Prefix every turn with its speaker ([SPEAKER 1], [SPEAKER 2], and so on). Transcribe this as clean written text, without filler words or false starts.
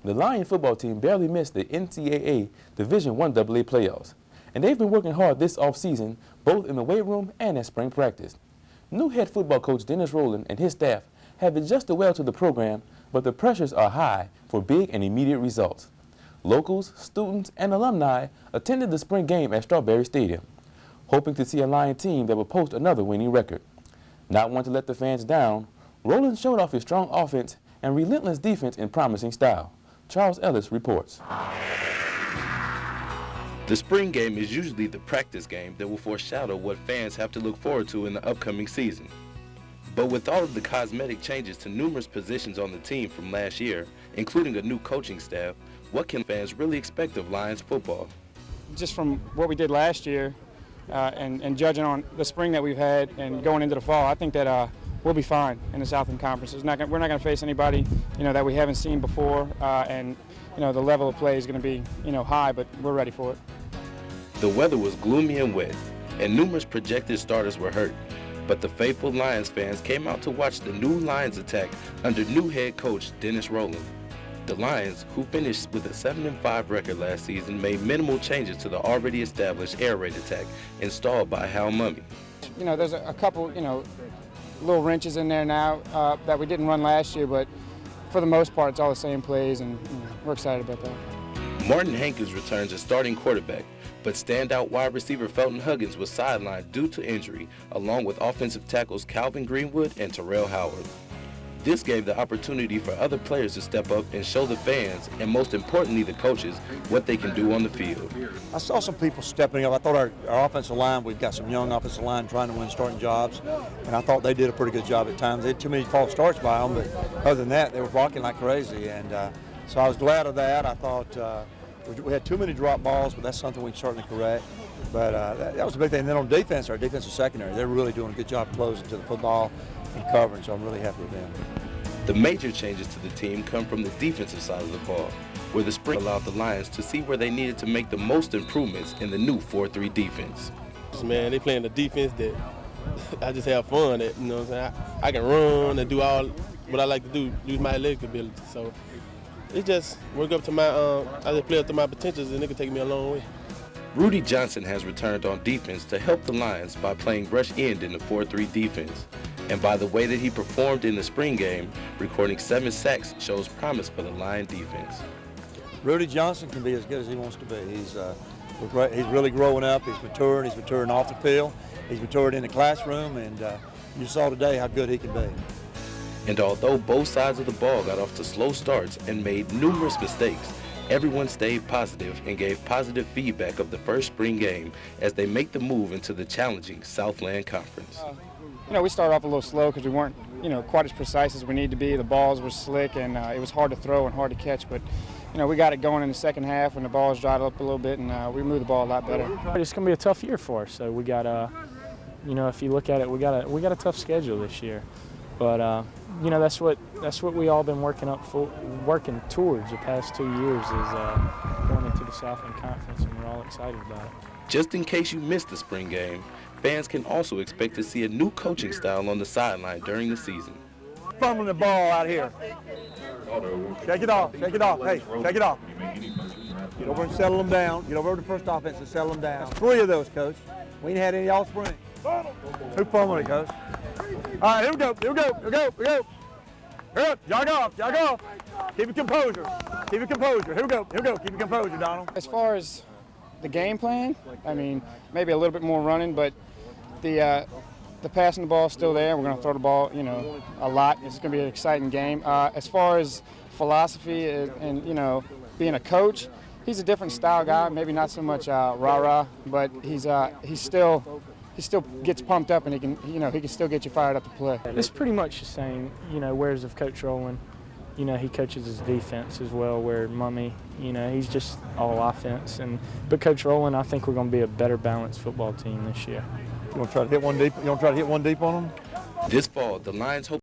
[SPEAKER 1] The Lion football team barely missed the NCAA Division I AA playoffs, and they've been working hard this offseason, both in the weight room and at spring practice. New head football coach Dennis Rowland and his staff have adjusted well to the program, but the pressures are high for big and immediate results. Locals, students, and alumni attended the spring game at Strawberry Stadium, hoping to see a Lion team that will post another winning record. Not one to let the fans down, Rowland showed off his strong offense and relentless defense in promising style. Charles Ellis reports.
[SPEAKER 2] The spring game is usually the practice game that will foreshadow what fans have to look forward to in the upcoming season. But with all of the cosmetic changes to numerous positions on the team from last year, including a new coaching staff, what can fans really expect of Lions football?
[SPEAKER 3] Just from what we did last year and judging on the spring that we've had and going into the fall, I think that we'll be fine in the Southland Conference. We're not going to face anybody, that we haven't seen before, and the level of play is going to be, high, but we're ready for it.
[SPEAKER 2] The weather was gloomy and wet, and numerous projected starters were hurt. But the faithful Lions fans came out to watch the new Lions attack under new head coach Dennis Rowland. The Lions, who finished with a 7-5 record last season, made minimal changes to the already established air raid attack installed by Hal Mumme.
[SPEAKER 3] There's a couple, little wrenches in there now that we didn't run last year, but for the most part, it's all the same plays, and we're excited about that.
[SPEAKER 2] Martin Hankins returns as starting quarterback, but standout wide receiver Felton Huggins was sidelined due to injury, along with offensive tackles Calvin Greenwood and Terrell Howard. This gave the opportunity for other players to step up and show the fans, and most importantly the coaches, what they can do on the field.
[SPEAKER 4] I saw some people stepping up. I thought our offensive line, we've got some young offensive line trying to win starting jobs, and I thought they did a pretty good job at times. They had too many false starts by them, but other than that, they were blocking like crazy, and so I was glad of that. I thought we had too many drop balls, but that's something we can certainly correct. But that was a big thing. And then on defense, our defensive secondary, they're really doing a good job closing to the football and covering, so I'm really happy with them.
[SPEAKER 2] The major changes to the team come from the defensive side of the ball, where the spring allowed the Lions to see where they needed to make the most improvements in the new 4-3 defense.
[SPEAKER 5] Man, they playing the defense that I just have fun at, what I'm saying? I can run and do all what I like to do, use my athletic ability. So it just work up to my, I just play up to my potentials, and it can take me a long way.
[SPEAKER 2] Rudy Johnson has returned on defense to help the Lions by playing rush end in the 4-3 defense. And by the way that he performed in the spring game, recording 7 sacks shows promise for the Lion defense.
[SPEAKER 4] Rudy Johnson can be as good as he wants to be. He's really growing up. He's maturing. He's maturing off the field. He's matured in the classroom, and you saw today how good he can be.
[SPEAKER 2] And although both sides of the ball got off to slow starts and made numerous mistakes, everyone stayed positive and gave positive feedback of the first spring game as they make the move into the challenging Southland Conference.
[SPEAKER 3] We started off a little slow because we weren't, quite as precise as we need to be. The balls were slick, and it was hard to throw and hard to catch. But, we got it going in the second half when the balls dried up a little bit, and we moved the ball a lot better.
[SPEAKER 6] It's going to be a tough year for us. So we got, if you look at it, we got a tough schedule this year. But that's what we all been working towards the past 2 years is going into the Southland Conference, and we're all excited about it.
[SPEAKER 2] Just in case you missed the spring game, fans can also expect to see a new coaching style on the sideline during the season.
[SPEAKER 4] Fumbling the ball out here. Shake it off, shake it off. Hey, shake it off. Get over and settle them down. Get over to the first offense and settle them down. That's 3 of those, Coach. We ain't had any all spring. Who fumbled it, Coach? All right, here we go, here we go, here we go, here we go. Here, jog off, jog off. Keep your composure. Keep your composure. Here we go, here we go. Keep your composure, Donald.
[SPEAKER 3] As far as the game plan, maybe a little bit more running, but the passing the ball is still there. We're going to throw the ball, a lot. It's going to be an exciting game. As far as philosophy and being a coach, he's a different style guy. Maybe not so much rah-rah, but he still gets pumped up, and he can still get you fired up to play.
[SPEAKER 6] It's pretty much the same, whereas of Coach Rowland, he coaches his defense as well, where Mumme, he's just all offense. But Coach Rowland, I think we're going to be a better balanced football team this year.
[SPEAKER 4] You want to try to hit one deep? You want to try to hit one deep on them?
[SPEAKER 2] This fall, the Lions hope